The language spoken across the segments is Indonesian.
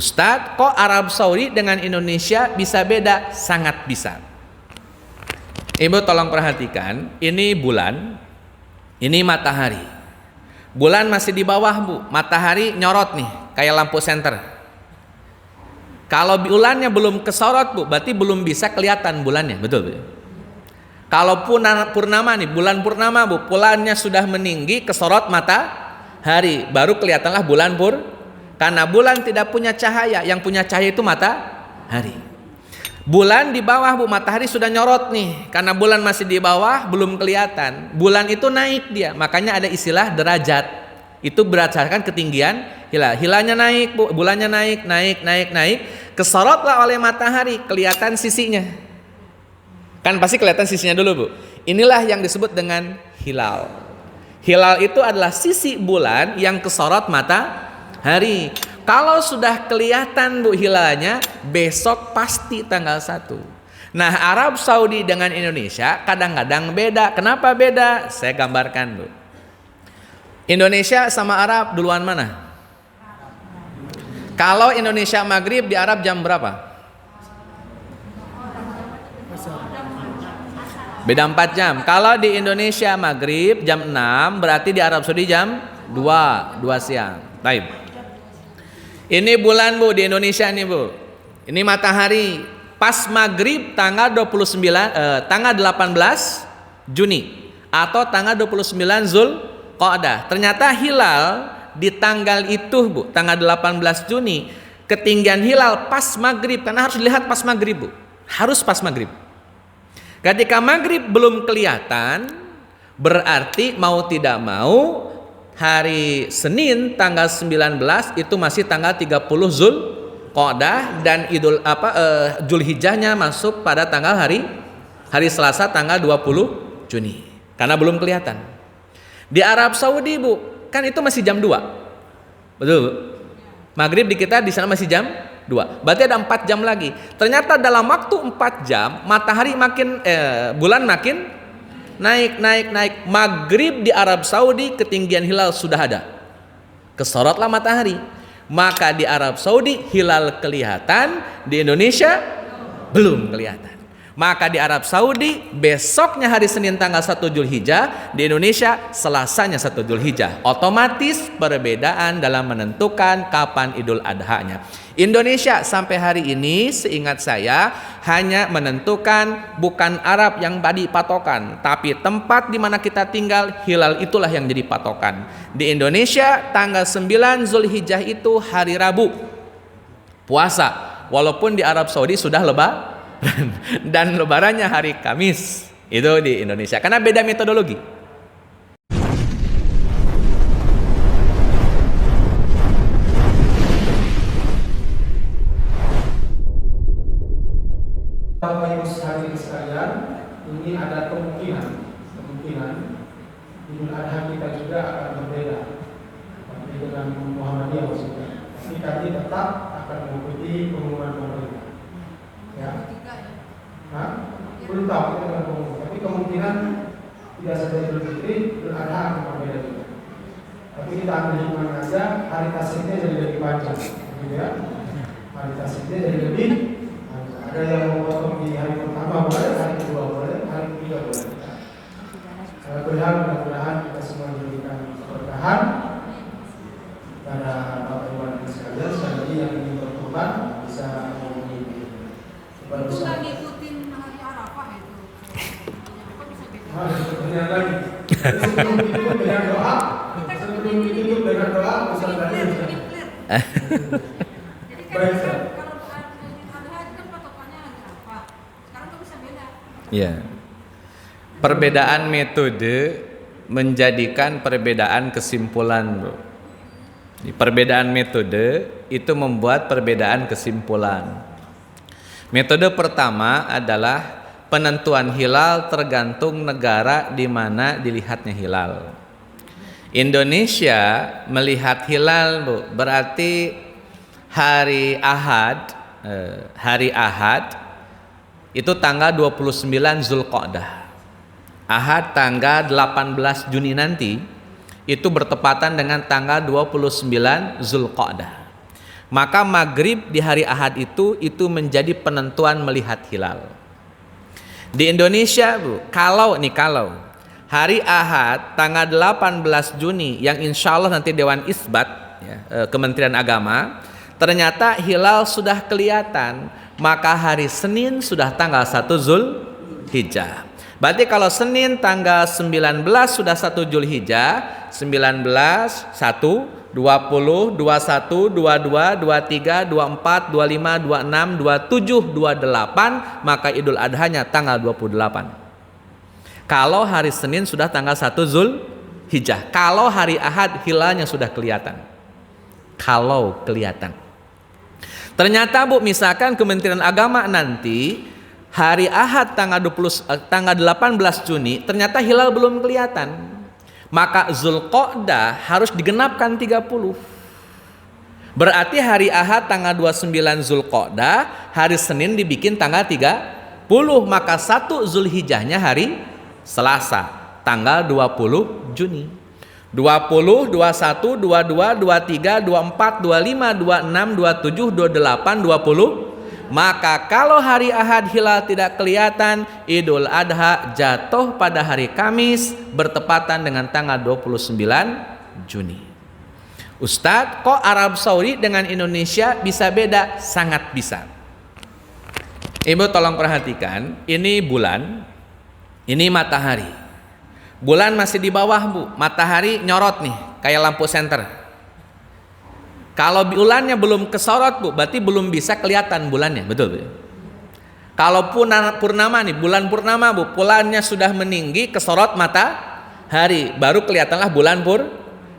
Ustadz, kok Arab Saudi dengan Indonesia bisa beda? Sangat bisa. Ibu tolong perhatikan, ini bulan, ini matahari. Bulan masih di bawah, Bu. Matahari nyorot nih, kayak lampu senter. Kalau bulannya belum kesorot, Bu, berarti belum bisa kelihatan bulannya, betul, Bu? Kalau purnama nih, bulan purnama, Bu, bulannya sudah meninggi, kesorot matahari, baru kelihatanlah bulan karena bulan tidak punya cahaya, yang punya cahaya itu matahari. Bulan di bawah, Bu, matahari sudah nyorot nih, karena bulan masih di bawah belum kelihatan. Bulan itu naik dia, makanya ada istilah derajat. Itu berdasarkan ketinggian hilal. Hilalnya naik, Bu, bulannya naik, kesorotlah oleh matahari, kelihatan sisinya. Kan pasti kelihatan sisinya dulu, Bu. Inilah yang disebut dengan hilal. Hilal itu adalah sisi bulan yang kesorot matahari. Kalau sudah kelihatan, Bu, hilalnya, besok pasti tanggal 1. Nah, Arab Saudi dengan Indonesia kadang-kadang beda. Kenapa beda? Saya gambarkan, Bu. Indonesia sama Arab duluan mana? Kalau Indonesia maghrib, di Arab jam berapa? Beda 4 jam. Kalau di Indonesia maghrib jam 6, berarti di Arab Saudi jam 2 siang. Baik. Ini bulan, Bu, di Indonesia nih, Bu. Ini matahari pas maghrib tanggal 18 Juni atau tanggal 29 Zulqa'dah. Ternyata hilal di tanggal itu, Bu, tanggal 18 Juni, ketinggian hilal pas maghrib, karena harus dilihat pas maghrib, Bu. Harus pas maghrib. Ketika maghrib belum kelihatan, berarti mau tidak mau hari Senin tanggal 19 itu masih tanggal 30 Zulqa'dah, dan Zulhijjahnya masuk pada tanggal hari Selasa tanggal 20 Juni. Karena belum kelihatan. Di Arab Saudi, Bu, kan itu masih jam 2. Betul, Bu? Maghrib di kita di sana masih jam 2. Berarti ada 4 jam lagi. Ternyata dalam waktu 4 jam matahari bulan makin naik. Maghrib di Arab Saudi ketinggian hilal sudah ada. Kesorotlah matahari. Maka di Arab Saudi hilal kelihatan, di Indonesia belum kelihatan. Maka di Arab Saudi besoknya hari Senin tanggal 1 Zulhijjah, di Indonesia Selasanya 1 Zulhijjah. Otomatis perbedaan dalam menentukan kapan Idul Adha-nya. Indonesia sampai hari ini seingat saya hanya menentukan bukan Arab yang tadi patokan, tapi tempat di mana kita tinggal, hilal itulah yang jadi patokan. Di Indonesia tanggal 9 Zulhijjah itu hari Rabu puasa, walaupun di Arab Saudi sudah lebaran dan lebarannya hari Kamis. Itu di Indonesia karena beda metodologi. Bapak Ibu hadirin sekalian, ini ada kemungkinan Idul Adha kita juga akan berbeda dengan Muhammadiyah maksudnya. Tapi kami tetap akan mengikuti pengumuman pemerintah. Ya. Belum tahu kita akan pengumuman. Tapi kemungkinan tidak saja Idul Fitri, Idul Adha akan berbeda juga. Tapi kita ambil hitungan aja, hari tasbihnya jadi lebih panjang, gitu ya. Hari tasbihnya jadi lebih. Ada yang mau potong di hari pertama boleh, hari kedua boleh, hari ketiga boleh. Mudah-mudahan kita semua diberikan keberkahan pada Bapak Ibu dan sekalian. Sekali lagi yang ingin berkurban bisa menghubungi. Itu lagi ikutin hari Arafah itu. Sebenarnya lagi. Sebelum ditutup dengan doa, Ustaz Daniel. Baik, Ustaz. Ya. Perbedaan metode menjadikan perbedaan kesimpulan, Bro. Perbedaan metode itu membuat perbedaan kesimpulan. Metode pertama adalah penentuan hilal tergantung negara di mana dilihatnya hilal. Indonesia melihat hilal, Bu, berarti hari Ahad itu tanggal 29 Zulqa'dah. Ahad tanggal 18 Juni nanti itu bertepatan dengan tanggal 29 Zulqa'dah. Maka maghrib di hari Ahad itu menjadi penentuan melihat hilal. Di Indonesia, Bu, kalau hari Ahad tanggal 18 Juni yang insya Allah nanti Dewan Isbat ya, Kementerian Agama, ternyata hilal sudah kelihatan, maka hari Senin sudah tanggal 1 Zulhijjah. Berarti kalau Senin tanggal 19 sudah 1 Zulhijjah, 19, 1, 20, 21, 22, 23, 24, 25, 26, 27, 28, maka Idul Adhanya tanggal 28. Kalau hari Senin sudah tanggal 1 Zulhijjah. Kalau hari Ahad hilalnya sudah kelihatan. Kalau kelihatan. Ternyata, Bu, misalkan Kementerian Agama nanti hari Ahad tanggal 18 Juni ternyata hilal belum kelihatan. Maka Zulqa'dah harus digenapkan 30. Berarti hari Ahad tanggal 29 Zulqa'dah, hari Senin dibikin tanggal 30, maka 1 Zulhijjahnya hari Selasa, tanggal 20 Juni. 20, 21, 22, 23, 24, 25, 26, 27, 28, 20. Maka kalau hari Ahad hilal tidak kelihatan, Idul Adha jatuh pada hari Kamis bertepatan dengan tanggal 29 Juni. Ustadz, kok Arab Saudi dengan Indonesia bisa beda? Sangat bisa. Ibu tolong perhatikan, ini bulan, ini matahari. Bulan masih di bawah, Bu. Matahari nyorot nih, kayak lampu senter. Kalau bulannya belum kesorot, Bu, berarti belum bisa kelihatan bulannya, betul, Bu? Kalau purnama nih, bulan purnama, Bu, bulannya sudah meninggi, kesorot matahari, baru kelihatanlah bulan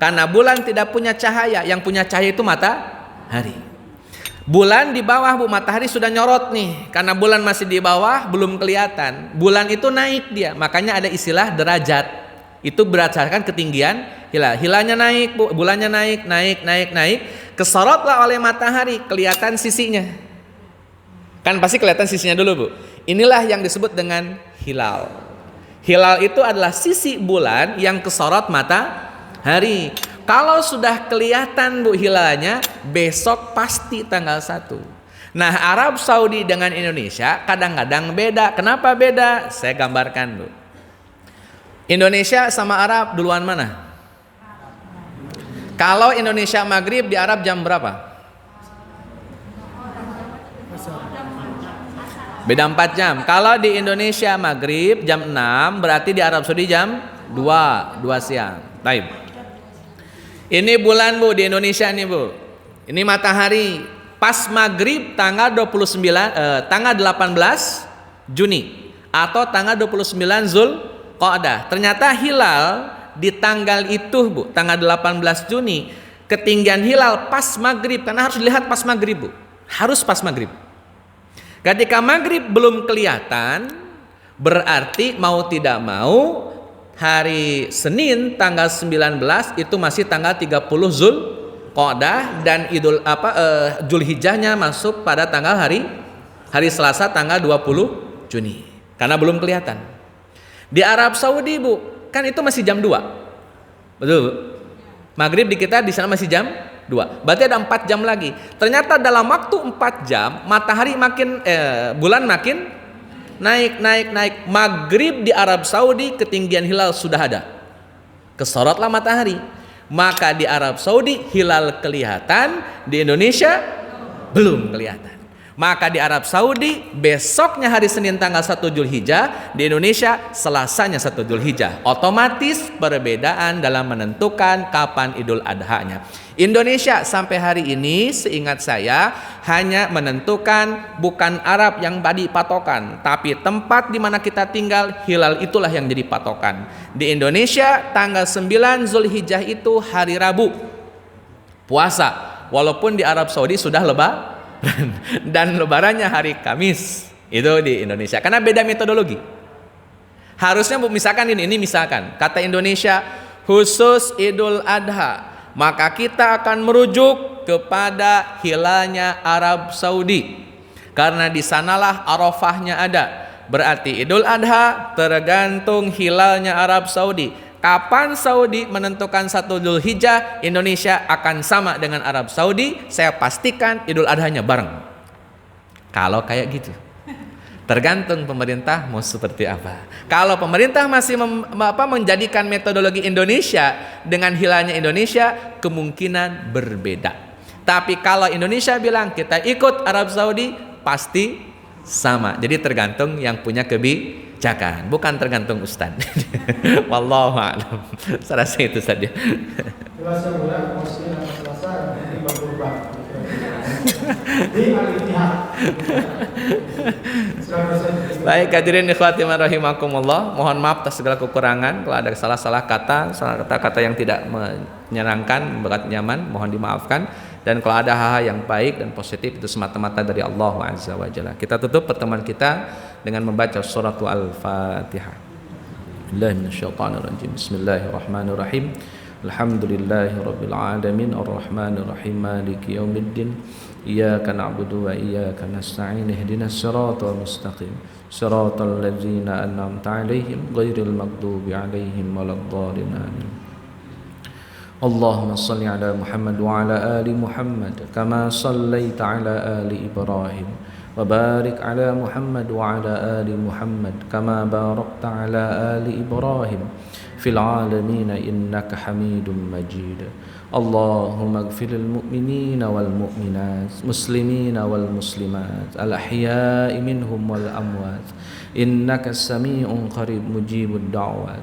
karena bulan tidak punya cahaya, yang punya cahaya itu matahari. Bulan di bawah, Bu, matahari sudah nyorot nih, karena bulan masih di bawah, belum kelihatan. Bulan itu naik dia, makanya ada istilah derajat. Itu berdasarkan ketinggian hilal. Hilalnya naik, Bu, bulannya naik. Kesorotlah oleh matahari, kelihatan sisinya. Kan pasti kelihatan sisinya dulu, Bu. Inilah yang disebut dengan hilal. Hilal itu adalah sisi bulan yang kesorot matahari. Kalau sudah kelihatan, Bu, hilalnya, besok pasti tanggal 1. Nah, Arab Saudi dengan Indonesia kadang-kadang beda. Kenapa beda? Saya gambarkan, Bu. Indonesia sama Arab duluan mana? Kalau Indonesia maghrib, di Arab jam berapa? Beda 4 jam. Kalau di Indonesia maghrib jam 6, berarti di Arab Saudi jam 2 siang. Baik. Ini bulan, Bu, di Indonesia nih, Bu. Ini matahari pas maghrib tanggal 18 Juni atau tanggal 29 Zulqa'dah. Ternyata hilal di tanggal itu, Bu, tanggal 18 Juni, ketinggian hilal pas maghrib, karena harus dilihat pas maghrib, Bu. Harus pas maghrib. Ketika maghrib belum kelihatan, berarti mau tidak mau hari Senin tanggal 19 itu masih tanggal 30 Zulqa'dah dan Zulhijjahnya masuk pada tanggal hari Selasa tanggal 20 Juni. Karena belum kelihatan. Di Arab Saudi, Bu, kan itu masih jam 2. Betul, Bu? Maghrib di kita di sana masih jam 2. Berarti ada 4 jam lagi. Ternyata dalam waktu 4 jam matahari bulan makin naik. Maghrib di Arab Saudi ketinggian hilal sudah ada. Kesorotlah matahari. Maka di Arab Saudi hilal kelihatan, di Indonesia belum kelihatan. Maka di Arab Saudi besoknya hari Senin tanggal 1 Zulhijjah, di Indonesia Selasanya 1 Zulhijjah. Otomatis perbedaan dalam menentukan kapan Idul Adha-nya. Indonesia sampai hari ini seingat saya hanya menentukan bukan Arab yang tadi patokan, tapi tempat di mana kita tinggal, hilal itulah yang jadi patokan. Di Indonesia tanggal 9 Zulhijjah itu hari Rabu puasa, walaupun di Arab Saudi sudah lebaran dan lebarannya hari Kamis. Itu di Indonesia karena beda metodologi. Harusnya, Bu, misalkan ini misalkan kata Indonesia khusus Idul Adha, maka kita akan merujuk kepada hilalnya Arab Saudi karena di sanalah Arafahnya ada. Berarti Idul Adha tergantung hilalnya Arab Saudi. Kapan Saudi menentukan 1 Dzulhijjah, Indonesia akan sama dengan Arab Saudi. Saya pastikan Idul Adhanya bareng. Kalau kayak gitu, tergantung pemerintah mau seperti apa. Kalau pemerintah masih menjadikan metodologi Indonesia dengan hilalnya Indonesia, kemungkinan berbeda. Tapi kalau Indonesia bilang kita ikut Arab Saudi, pasti sama. Jadi tergantung yang punya kebijakan, bukan tergantung Ustaz. Wallahu a'lam. Saya rasa itu saja. Jelas yang mulia, maksudnya Selasa nanti berubah. Di Al-Ittihad. Baik, hadirin ikhwati rahimakumullah, mohon maaf atas segala kekurangan. Kalau ada salah-salah kata, kata-kata yang tidak menyenangkan, berat nyaman, mohon dimaafkan. Dan kalau ada hal-hal yang baik dan positif, itu semata-mata dari Allah Azza wa Jalla. Kita tutup pertemuan kita dengan membaca surat Al-Fatihah. Bismillahirrahmanirrahim. Alhamdulillahirabbil alamin arrahmanir rahim maliki yaumiddin. Iyyaka na'budu wa iyyaka nasta'in ihdinas siratal mustaqim siratal ladzina an'amta 'alaihim ghairil maghdubi 'alaihim waladdallin amin. Allahumma shalli 'ala Muhammad wa 'ala ali Muhammad kama shallaita 'ala ali Ibrahim wa barik 'ala Muhammad wa 'ala ali Muhammad kama barakta 'ala ali Ibrahim fil 'alamin innaka Hamidum Majid. Allahumma ighfir lil mu'minina wal mu'minat, muslimina wal muslimat, al ahya'i minhum wal amwat, innaka sami'un qarib mujibud da'wat.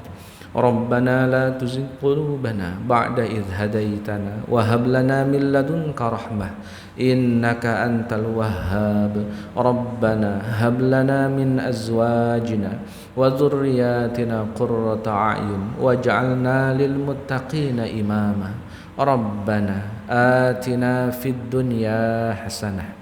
Rabbana la tuzigh qulubana ba'da idh hadaitana wa hab lana min ladunka rahmah innaka antal wahhab. Rabbana hab lana min azwajina wa dhurriyyatina qurrata a'yun waj'alna lil muttaqina imama. Rabbana atina fid dunya hasanah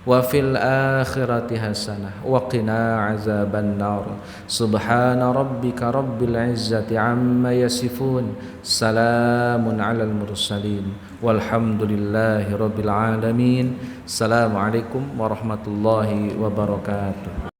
wa fil akhirati hasanah wa qina azaban nar. Subhana rabbika rabbil izzati amma yasifun, salamun alal mursalin, walhamdulillahi rabbil alamin. Assalamualaikum warahmatullahi wabarakatuh.